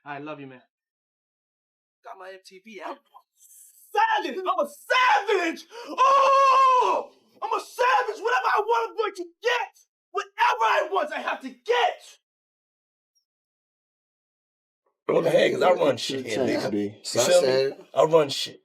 I love you, man. Got my MTV out. Savage! I'm a savage! Oh! I'm a savage! Whatever I want, I'm going to get! Whatever I want, I have to get! Go ahead, because I run shit here, nigga. Sunset. I run shit.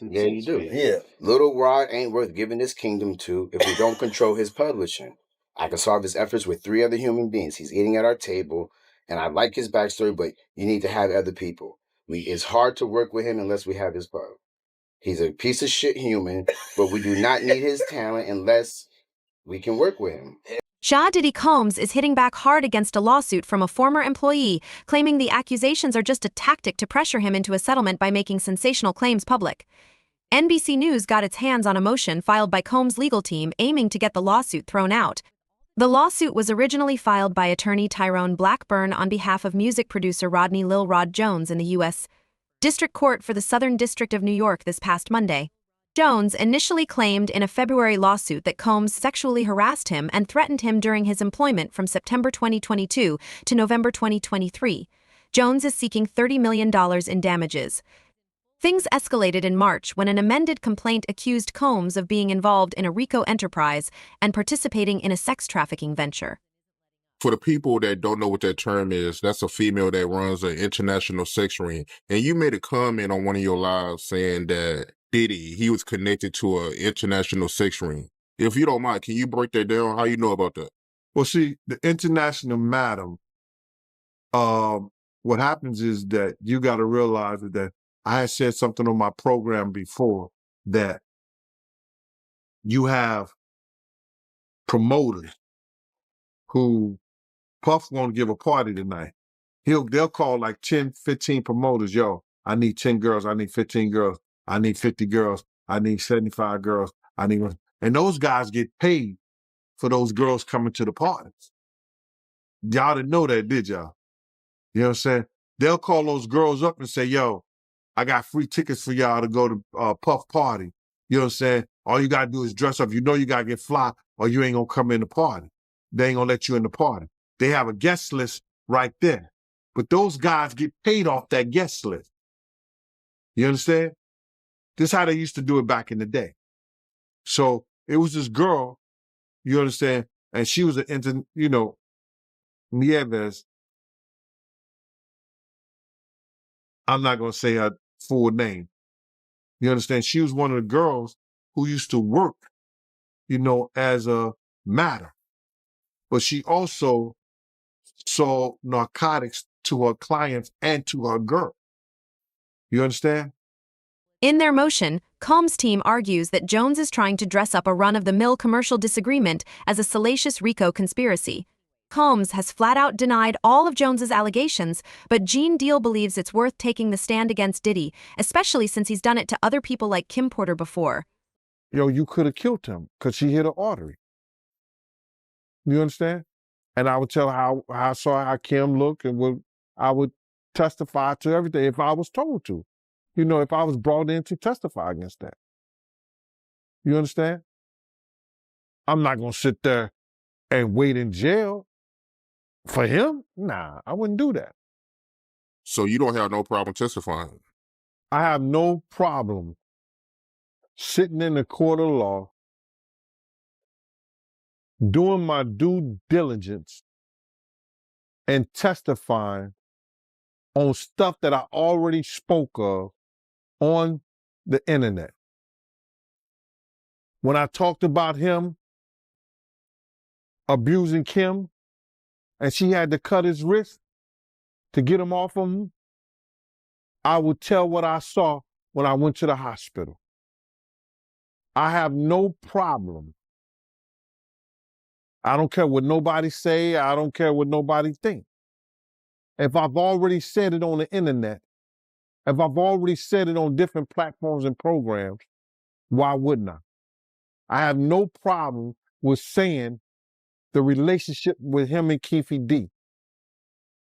Yeah, you do. Yeah. Lil Rode ain't worth giving his kingdom to if we don't control his publishing. I can solve his efforts with 3 other human beings. He's eating at our table, and I like his backstory, but you need to have other people. It's hard to work with him unless we have his pub. He's a piece of shit human, but we do not need his talent unless we can work with him. Diddy Combs is hitting back hard against a lawsuit from a former employee, claiming the accusations are just a tactic to pressure him into a settlement by making sensational claims public. NBC News got its hands on a motion filed by Combs' legal team aiming to get the lawsuit thrown out. The lawsuit was originally filed by attorney Tyrone Blackburn on behalf of music producer Rodney Lil Rode Jones in the U.S. District Court for the Southern District of New York this past Monday. Jones initially claimed in a February lawsuit that Combs sexually harassed him and threatened him during his employment from September 2022 to November 2023. Jones is seeking $30 million in damages. Things escalated in March when an amended complaint accused Combs of being involved in a RICO enterprise and participating in a sex trafficking venture. For the people that don't know what that term is, that's a female that runs an international sex ring. And you made a comment on one of your lives saying that Diddy, he was connected to an international sex ring. If you don't mind, can you break that down? How you know about that? Well, see, the international madam, what happens is that you got to realize that I had said something on my program before that you have promoters who Puff won't give a party tonight. They'll call like 10, 15 promoters. Yo, I need 10 girls. I need 15 girls. I need 50 girls. I need 75 girls. And those guys get paid for those girls coming to the parties. Y'all didn't know that, did y'all? You know what I'm saying? They'll call those girls up and say, yo, I got free tickets for y'all to go to Puff party. You know what I'm saying? All you got to do is dress up. You know you got to get fly or you ain't going to come in the party. They ain't going to let you in the party. They have a guest list right there. But those guys get paid off that guest list. You understand? This is how they used to do it back in the day. So it was this girl, you understand, and she was Nieves. I'm not going to say her full name. You understand? She was one of the girls who used to work, as a matter. But she also sold narcotics to her clients and to her girl. You understand? In their motion, Combs' team argues that Jones is trying to dress up a run-of-the-mill commercial disagreement as a salacious RICO conspiracy. Combs has flat-out denied all of Jones's allegations, but Gene Deal believes it's worth taking the stand against Diddy, especially since he's done it to other people like Kim Porter before. You could have killed him because she hit an artery. You understand? And I would tell how I saw how Kim looked, and I would testify to everything if I was told to. If I was brought in to testify against that. You understand? I'm not going to sit there and wait in jail for him. Nah, I wouldn't do that. So you don't have no problem testifying? I have no problem sitting in the court of law, doing my due diligence, and testifying on stuff that I already spoke of on the internet. When I talked about him abusing Kim and she had to cut his wrist to get him off of him, I would tell what I saw when I went to the hospital. I have no problem. I don't care what nobody say. I don't care what nobody think. If I've already said it on the internet, if I've already said it on different platforms and programs, why wouldn't I? I have no problem with saying the relationship with him and Keefe D.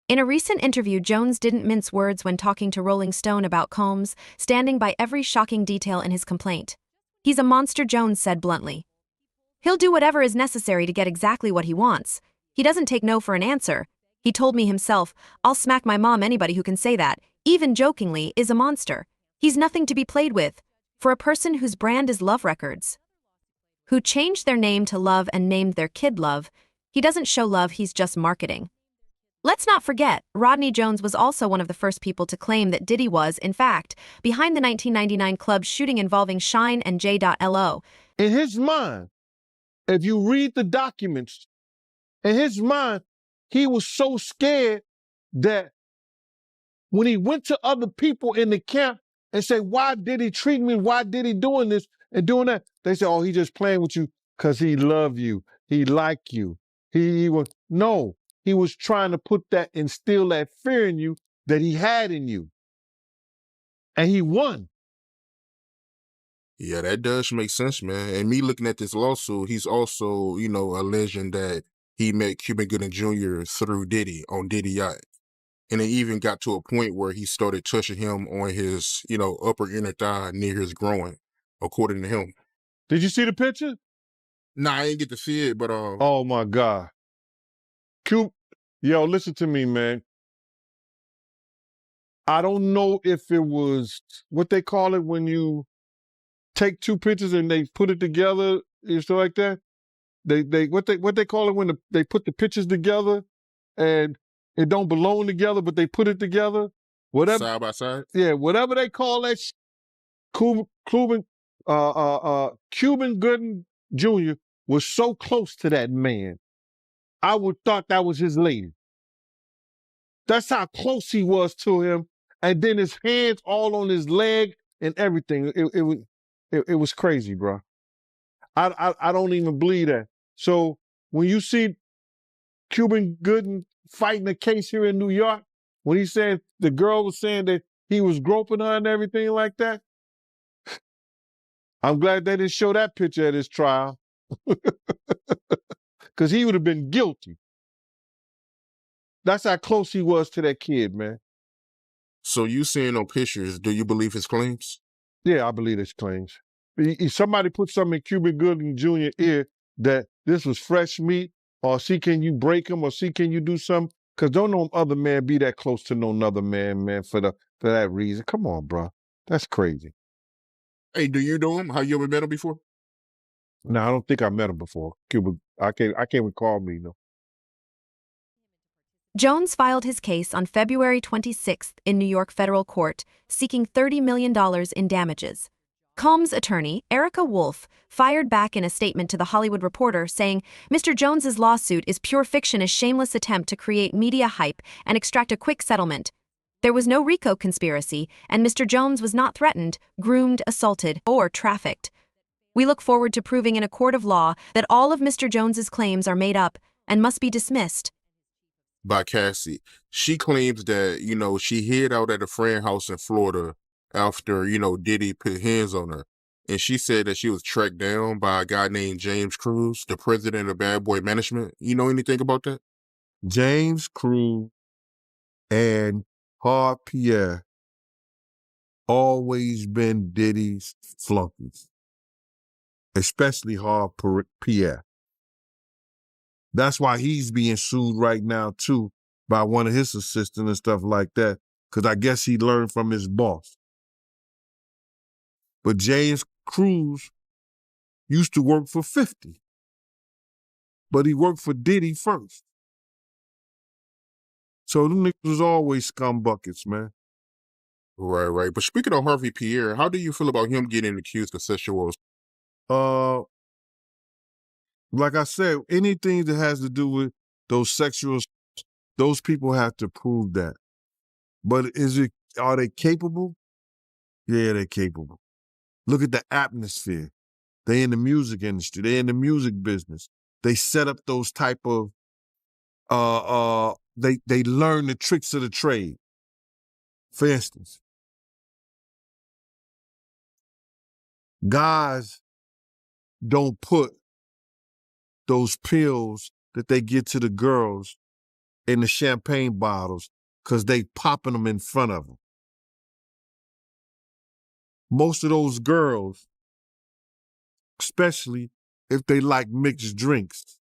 In a recent interview, Jones didn't mince words when talking to Rolling Stone about Combs, standing by every shocking detail in his complaint. He's a monster, Jones said bluntly. He'll do whatever is necessary to get exactly what he wants. He doesn't take no for an answer. He told me himself, "I'll smack my mom, anybody who can say that, even jokingly, is a monster. He's nothing to be played with." For a person whose brand is Love Records, who changed their name to Love and named their kid Love, he doesn't show love, he's just marketing. Let's not forget, Rodney Jones was also one of the first people to claim that Diddy was, in fact, behind the 1999 club shooting involving Shine and J.Lo. In his mind, if you read the documents, in his mind, he was so scared that when he went to other people in the camp and said, "Why did he treat me? Why did he doing this and doing that?" They said, "Oh, he just playing with you because he love you. He like you. He was," no, he was trying to instill that fear in you that he had in you. And he won. Yeah, that does make sense, man. And me looking at this lawsuit, he's also, alleging that he met Cuban Gooding Jr. through Diddy on Diddy Yacht. And it even got to a point where he started touching him on his, upper inner thigh near his groin, according to him. Did you see the picture? Nah, I didn't get to see it, but Oh my God. Yo, listen to me, man. I don't know if it was what they call it when you take two pictures and they put it together and stuff like that. What they call it when they put the pictures together and it don't belong together, but they put it together. Whatever. Side by side. Yeah, whatever they call that. Cuban Gooding Jr. was so close to that man. I would thought that was his lady. That's how close he was to him. And then his hands all on his leg and everything. It was crazy, bro. I don't even believe that. So when you see Cuban Gooding fighting a case here in New York, when he said the girl was saying that he was groping her and everything like that, I'm glad they didn't show that picture at his trial. Because he would have been guilty. That's how close he was to that kid, man. So you seeing no pictures, do you believe his claims? Yeah, I believe his claims. Somebody put something in Cuban Gooding Jr. ear that this was fresh meat, or see can you break him, or see can you do something? Because don't no other man be that close to no other man, for that reason. Come on, bro. That's crazy. Hey, do you know him? Have you ever met him before? No, I don't think I met him before. I can't recall me, no. Jones filed his case on February 26th in New York federal court, seeking $30 million in damages. Combs' attorney, Erica Wolf, fired back in a statement to The Hollywood Reporter saying, "Mr. Jones's lawsuit is pure fiction, a shameless attempt to create media hype and extract a quick settlement. There was no RICO conspiracy, and Mr. Jones was not threatened, groomed, assaulted, or trafficked. We look forward to proving in a court of law that all of Mr. Jones's claims are made up and must be dismissed." By Cassie. She claims that, she hid out at a friend house in Florida after, Diddy put hands on her. And she said that she was tracked down by a guy named James Cruz, the president of Bad Boy Management. You know anything about that? James Cruz and Hard Pierre always been Diddy's flunkies, especially Hard Pierre. That's why he's being sued right now, too, by one of his assistants and stuff like that, because I guess he learned from his boss. But James Cruz used to work for 50, but he worked for Diddy first. So them niggas was always scumbuckets, man. Right. But speaking of Harvey Pierre, how do you feel about him getting accused of sexual assault? Like I said, anything that has to do with those those people have to prove that. But are they capable? Yeah, they're capable. Look at the atmosphere. They in the music industry. They in the music business. They set up those type of, they learn the tricks of the trade. For instance, guys don't put those pills that they get to the girls in the champagne bottles because they popping them in front of them. Most of those girls, especially if they like mixed drinks,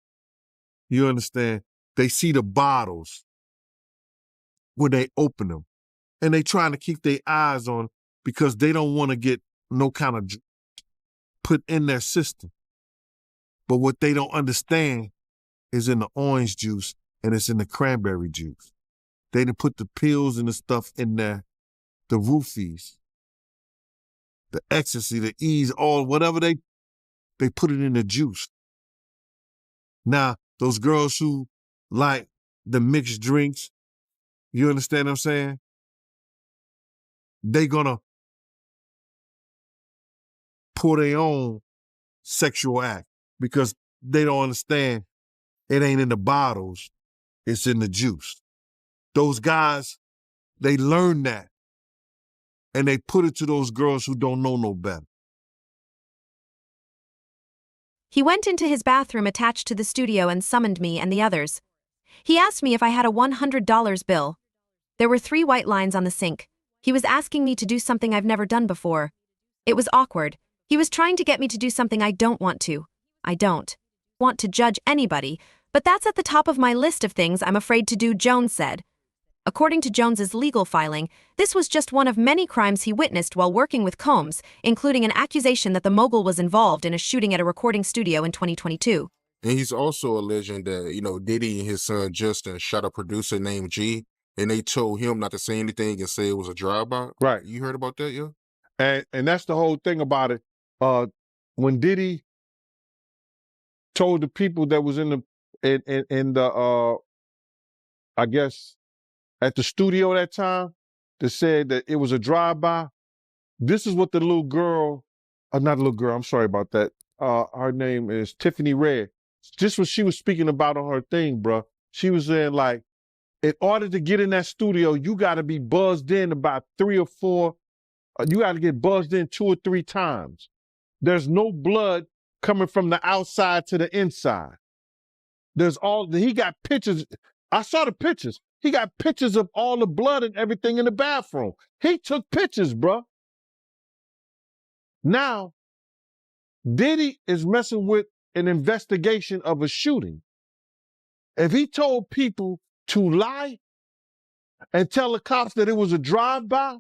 you understand, they see the bottles when they open them. And they trying to keep their eyes on because they don't want to get no kind of put in their system. But what they don't understand is in the orange juice and it's in the cranberry juice. They didn't put the pills and the stuff in there, the roofies, the ecstasy, the ease, all whatever they put it in the juice. Now, those girls who like the mixed drinks, you understand what I'm saying? They gonna pour their own sexual act because they don't understand it ain't in the bottles, it's in the juice. Those guys, they learn that and they put it to those girls who don't know no better. He went into his bathroom attached to the studio and summoned me and the others. He asked me if I had a $100 bill. There were 3 white lines on the sink. He was asking me to do something I've never done before. It was awkward. He was trying to get me to do something I don't want to. I don't want to judge anybody, but that's at the top of my list of things I'm afraid to do, Jones said. According to Jones's legal filing, this was just one of many crimes he witnessed while working with Combs, including an accusation that the mogul was involved in a shooting at a recording studio in 2022. And he's also alleging that, Diddy and his son Justin shot a producer named G, and they told him not to say anything and say it was a drive-by. Right. You heard about that, yeah? And that's the whole thing about it. When Diddy told the people that was in the I guess at the studio that time, that said that it was a drive-by, this is what the little girl, not a little girl, I'm sorry about that. Her name is Tiffany Red. Just what she was speaking about on her thing, bro. She was saying, like, in order to get in that studio, you got to be buzzed in about 3 or 4. You got to get buzzed in 2 or 3 times. There's no blood coming from the outside to the inside. He got pictures. I saw the pictures. He got pictures of all the blood and everything in the bathroom. He took pictures, bro. Now, Diddy is messing with an investigation of a shooting. If he told people to lie and tell the cops that it was a drive-by,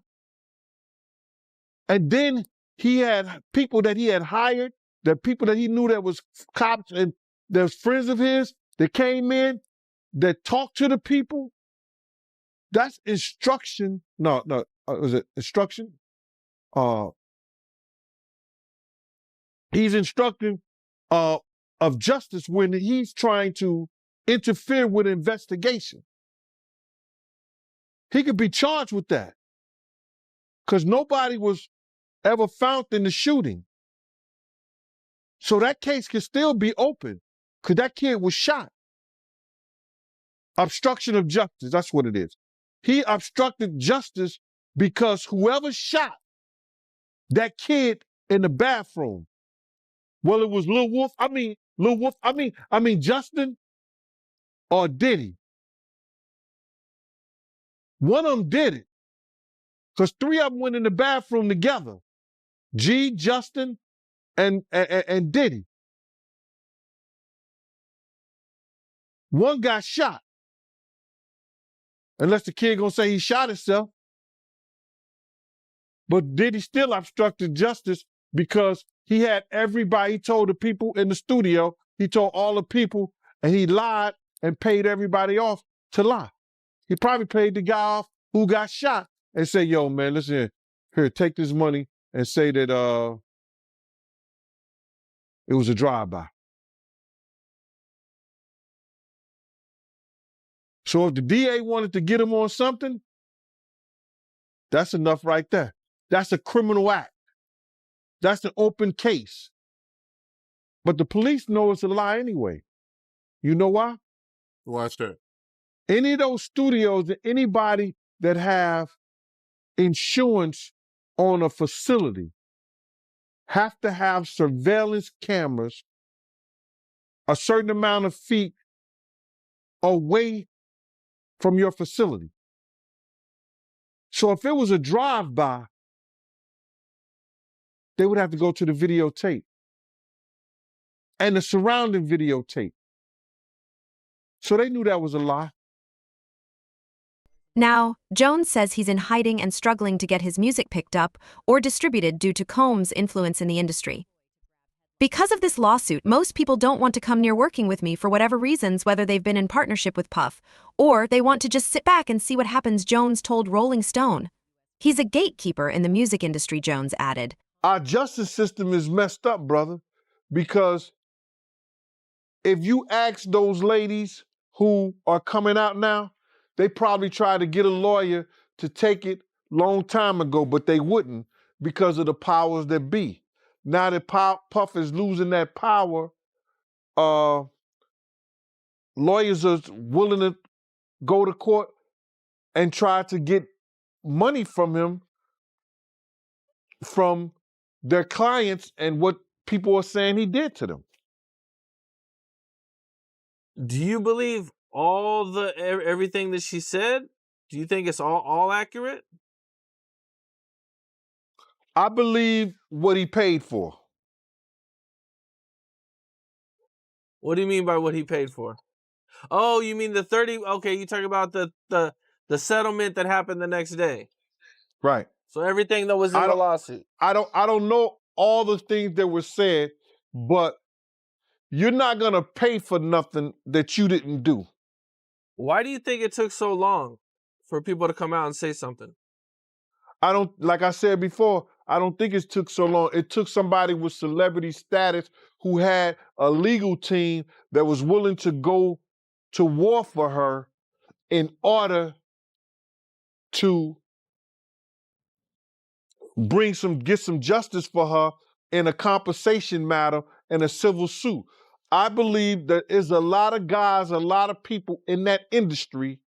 and then he had people that he had hired, that people that he knew that was cops and there's friends of his that came in, that talked to the people, that's instruction. No, was it instruction? He's instructing of justice when he's trying to interfere with investigation. He could be charged with that because nobody was ever found in the shooting. So that case can still be open because that kid was shot. Obstruction of justice, that's what it is. He obstructed justice because whoever shot that kid in the bathroom, well, it was Justin or Diddy. One of them did it because 3 of them went in the bathroom together. G, Justin, and Diddy. One got shot. Unless the kid gonna say he shot himself. But Diddy still obstructed justice because he had everybody, he told the people in the studio, he told all the people, and he lied and paid everybody off to lie. He probably paid the guy off who got shot and said, yo, man, listen here, take this money and say that it was a drive-by. So if the DA wanted to get him on something, that's enough right there. That's a criminal act. That's an open case. But the police know it's a lie anyway. You know why? Why's that? Any of those studios, anybody that have insurance on a facility have to have surveillance cameras a certain amount of feet away from your facility. So if it was a drive-by, they would have to go to the videotape and the surrounding videotape. So they knew that was a lie. Now, Jones says he's in hiding and struggling to get his music picked up or distributed due to Combs' influence in the industry. Because of this lawsuit, most people don't want to come near working with me for whatever reasons, whether they've been in partnership with Puff, or they want to just sit back and see what happens, Jones told Rolling Stone. He's a gatekeeper in the music industry, Jones added. Our justice system is messed up, brother, because if you ask those ladies who are coming out now, they probably tried to get a lawyer to take it long time ago, but they wouldn't because of the powers that be. Now that Puff is losing that power, lawyers are willing to go to court and try to get money from him, from their clients, and what people are saying he did to them. Do you believe everything that she said? Do you think it's all accurate? I believe what he paid for. What do you mean by what he paid for? Oh, you mean the 30? Okay, you talk about the settlement that happened the next day. Right. So everything that was in the lawsuit. I don't know all the things that were said, but you're not gonna pay for nothing that you didn't do. Why do you think it took so long for people to come out and say something? Like I said before, I don't think it took so long. It took somebody with celebrity status who had a legal team that was willing to go to war for her in order to get some justice for her in a compensation matter in a civil suit. I believe that there's a lot of guys, a lot of people in that industry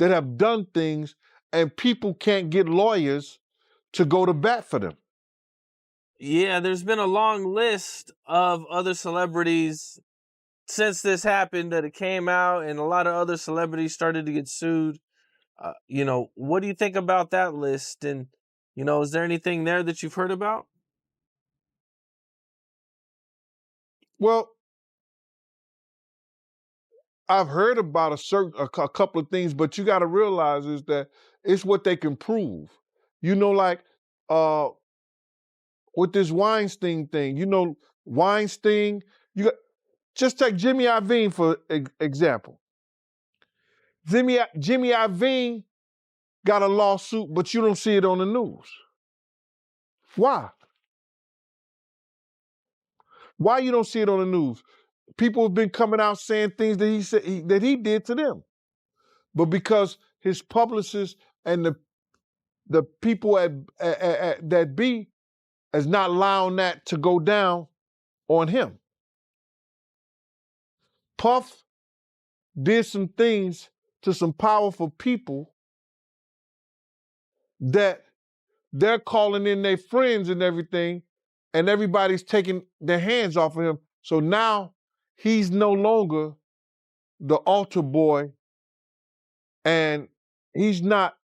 that have done things, and people can't get lawyers to go to bat for them. Yeah, there's been a long list of other celebrities since this happened that it came out, and a lot of other celebrities started to get sued. What do you think about that list? And, is there anything there that you've heard about? Well, I've heard about a couple of things, but you got to realize is that it's what they can prove. Like with this Weinstein thing, Weinstein, just take Jimmy Iovine for example. Jimmy Iovine got a lawsuit, but you don't see it on the news. Why? Why you don't see it on the news? People have been coming out saying things that he said that he did to them, but because his publicists and the people that be is not allowing that to go down on him. Puff did some things to some powerful people that they're calling in their friends and everything, and everybody's taking their hands off of him. So now he's no longer the altar boy, and he's not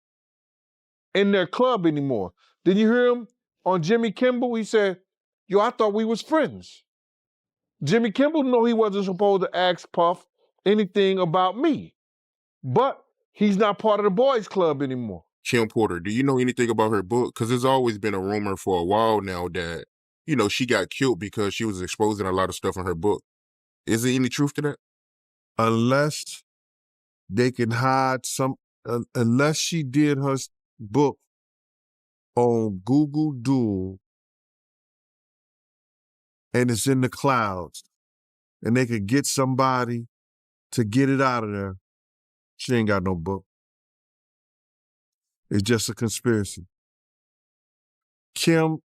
in their club anymore. Did you hear him on Jimmy Kimmel? He said, "Yo, I thought we was friends." Jimmy Kimmel knew he wasn't supposed to ask Puff anything about me, but he's not part of the boys club anymore. Kim Porter, do you know anything about her book? Because there's always been a rumor for a while now that, she got killed because she was exposing a lot of stuff in her book. Is there any truth to that? Unless they can hide unless she did her book on Google Duo and it's in the clouds and they could get somebody to get it out of there, she ain't got no book. It's just a conspiracy. Kim,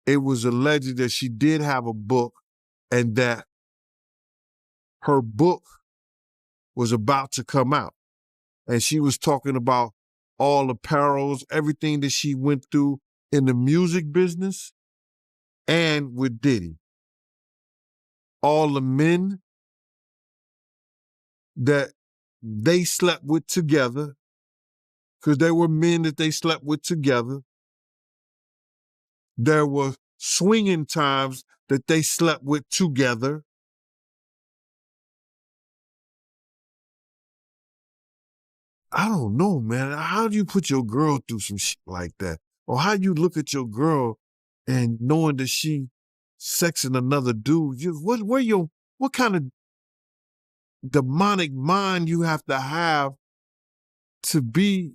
it was alleged that she did have a book and that her book was about to come out. And she was talking about all the perils, everything that she went through in the music business and with Diddy. All the men that they slept with together, because there were men that they slept with together. There were swinging times that they slept with together. I don't know, man. How do you put your girl through some shit like that? Or how you look at your girl and knowing that she sexing another dude? What kind of demonic mind you have to be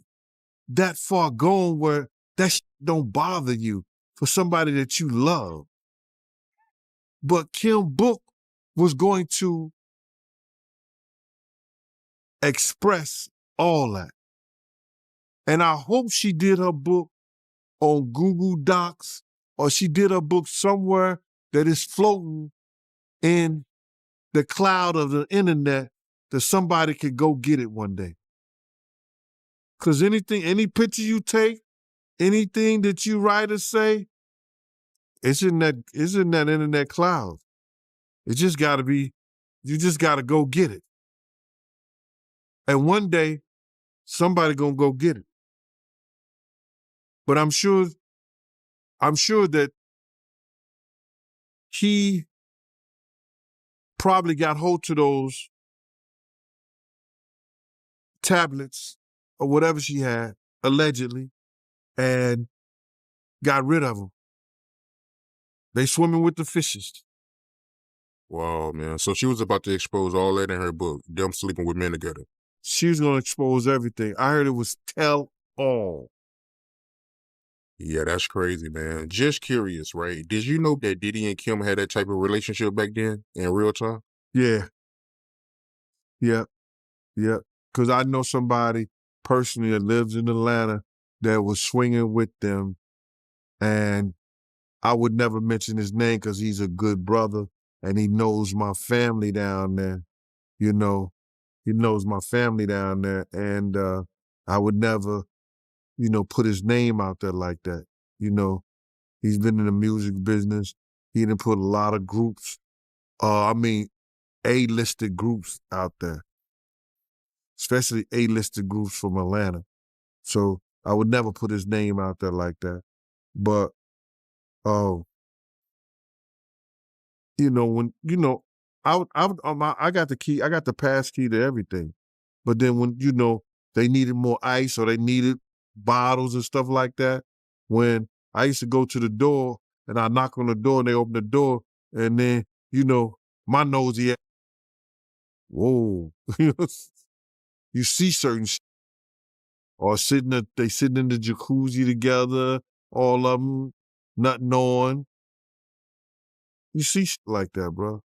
that far gone where that shit don't bother you for somebody that you love? But Kim Book was going to express all that. And I hope she did her book on Google Docs, or she did her book somewhere that is floating in the cloud of the internet that somebody could go get it one day. Because any picture you take, anything that you write or say, it's in that internet cloud. It just gotta be, you just gotta go get it. And one day, somebody gonna go get it. But I'm sure that he probably got hold to those tablets or whatever she had, allegedly, and got rid of them. They swimming with the fishes. Wow, man. So she was about to expose all that in her book, them sleeping with men together. She was gonna expose everything. I heard it was tell all. Yeah, that's crazy, man. Just curious, right? Did you know that Diddy and Kim had that type of relationship back then in real time? Yeah. Yep. Yep. Because I know somebody personally that lives in Atlanta that was swinging with them, and I would never mention his name because he's a good brother and he knows my family down there. You know, he knows my family down there, and I would never, put his name out there like that. He's been in the music business. He done put a lot of groups, A-listed groups out there, especially A-listed groups from Atlanta. So I would never put his name out there like that. But, I got the key, I got the pass key to everything. But then when, they needed more ice or they needed bottles and stuff like that, when I used to go to the door and I knock on the door and they open the door, and then, my nosy ass, whoa, you see certain shit. Or they sitting in the jacuzzi together, all of them, nothing on. You see shit like that, bro.